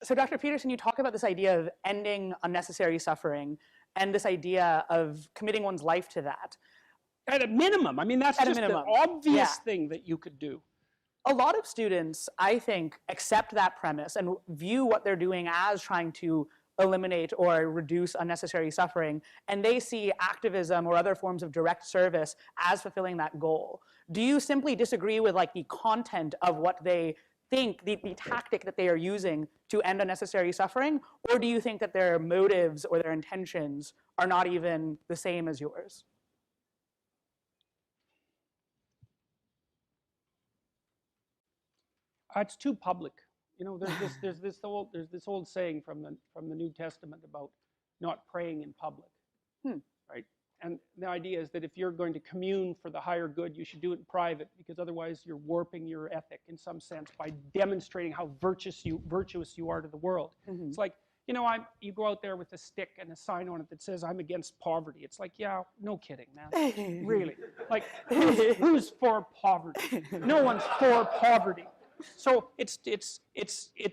So Dr. Peterson, you talk about this idea of ending unnecessary suffering and this idea of committing one's life to that. At a minimum. I mean, that's just the obvious thing that you could do. A lot of students, I think, accept that premise and view what they're doing as trying to eliminate or reduce unnecessary suffering, and they see activism or other forms of direct service as fulfilling that goal. Do you simply disagree with like the content of what they think, the tactic that they are using to end unnecessary suffering, or do you think that their motives or their intentions are not even the same as yours? It's too public. You know, there's this old saying from the New Testament about not praying in public, right? And the idea is that if you're going to commune for the higher good, you should do it in private, because otherwise you're warping your ethic in some sense by demonstrating how virtuous you are to the world. It's like, you know, you go out there with a stick and a sign on it that says, "I'm against poverty." It's like, yeah, no kidding, man. Really. Like, who's for poverty? No one's for poverty. So it's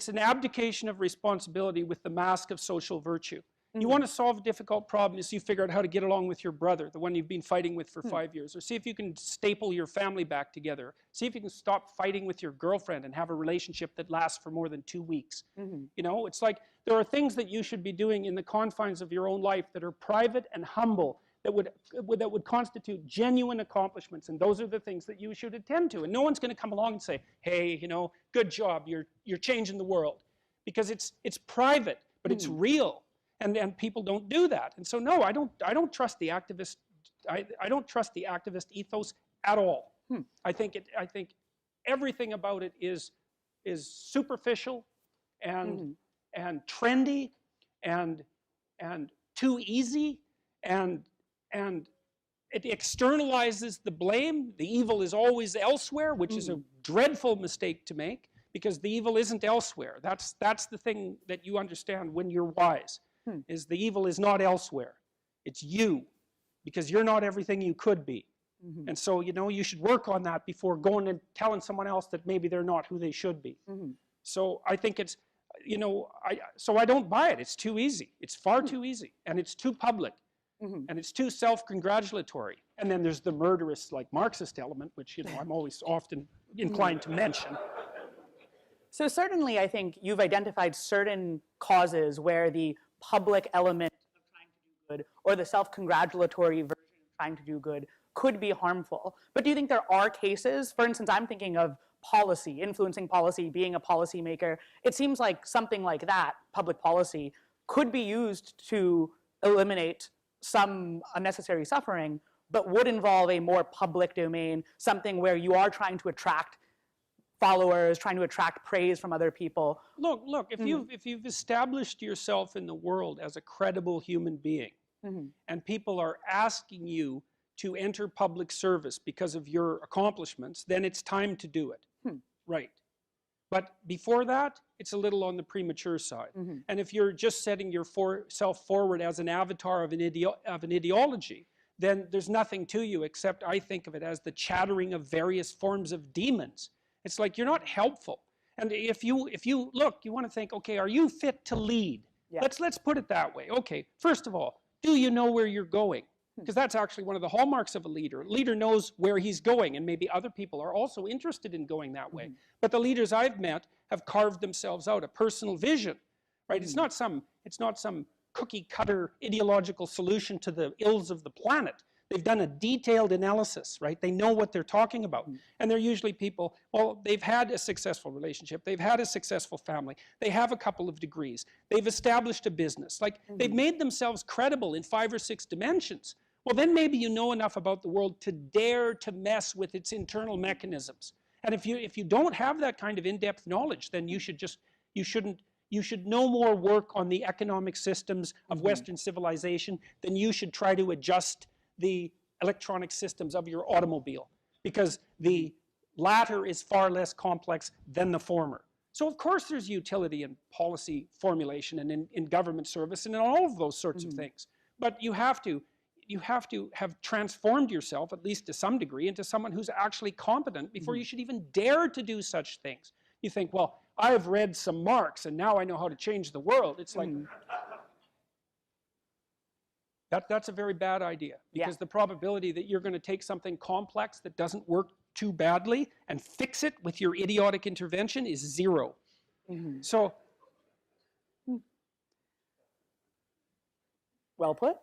an abdication of responsibility with the mask of social virtue. You want to solve a difficult problem, is you figure out how to get along with your brother, the one you've been fighting with for 5 years, or see if you can staple your family back together. See if you can stop fighting with your girlfriend and have a relationship that lasts for more than 2 weeks. You know, it's like there are things that you should be doing in the confines of your own life that are private and humble, that would constitute genuine accomplishments, and those are the things that you should attend to. And no one's going to come along and say, "Hey, you know, good job, you're changing the world," because it's private, but it's real, and people don't do that. And so no, I don't trust the activist. I don't trust the activist ethos at all. I think everything about it is superficial and trendy and too easy, and it externalizes the blame. The evil is always elsewhere, which is a dreadful mistake to make, because the evil isn't elsewhere. That's the thing that you understand when you're wise, is the evil is not elsewhere. It's you, because you're not everything you could be. And so, you know, you should work on that before going and telling someone else that maybe they're not who they should be. So I think it's, you know, so I don't buy it. It's too easy. It's far too easy, and it's too public. And it's too self-congratulatory. And then there's the murderous, like, Marxist element, which, you know, I'm always often inclined to mention. So certainly, I think you've identified certain causes where the public element of trying to do good, or the self-congratulatory version of trying to do good, could be harmful. But do you think there are cases, for instance, I'm thinking of policy, influencing policy, being a policymaker. It seems like something like that, public policy, could be used to eliminate some unnecessary suffering, but would involve a more public domain, something where you are trying to attract followers, trying to attract praise from other people. Look, if you've established yourself in the world as a credible human being, and people are asking you to enter public service because of your accomplishments, then it's time to do it. Right. But before that, it's a little on the premature side. And if you're just setting yourself forward as an avatar of an ideology, then there's nothing to you except, I think of it as the chattering of various forms of demons. It's like you're not helpful. And if you look, you want to think, okay, are you fit to lead? Let's put it that way. Okay, first of all, do you know where you're going? Because that's actually one of the hallmarks of a leader. A leader knows where he's going, and maybe other people are also interested in going that way. But the leaders I've met have carved themselves out a personal vision, right? It's not some cookie cutter ideological solution to the ills of the planet. They've done a detailed analysis, right? They know what they're talking about. And they're usually people, well, they've had a successful relationship, they've had a successful family, they have a couple of degrees, they've established a business, like they've made themselves credible in 5 or 6 dimensions. Well, then maybe you know enough about the world to dare to mess with its internal mechanisms. And if you don't have that kind of in-depth knowledge, then you should no more work on the economic systems of Western civilization than you should try to adjust the electronic systems of your automobile, because the latter is far less complex than the former. So of course there's utility in policy formulation and in government service and in all of those sorts of things. But you have to have transformed yourself, at least to some degree, into someone who's actually competent before you should even dare to do such things. You think, well, I've read some Marx and now I know how to change the world. It's like, that's a very bad idea, because the probability that you're going to take something complex that doesn't work too badly and fix it with your idiotic intervention is 0. So, well put.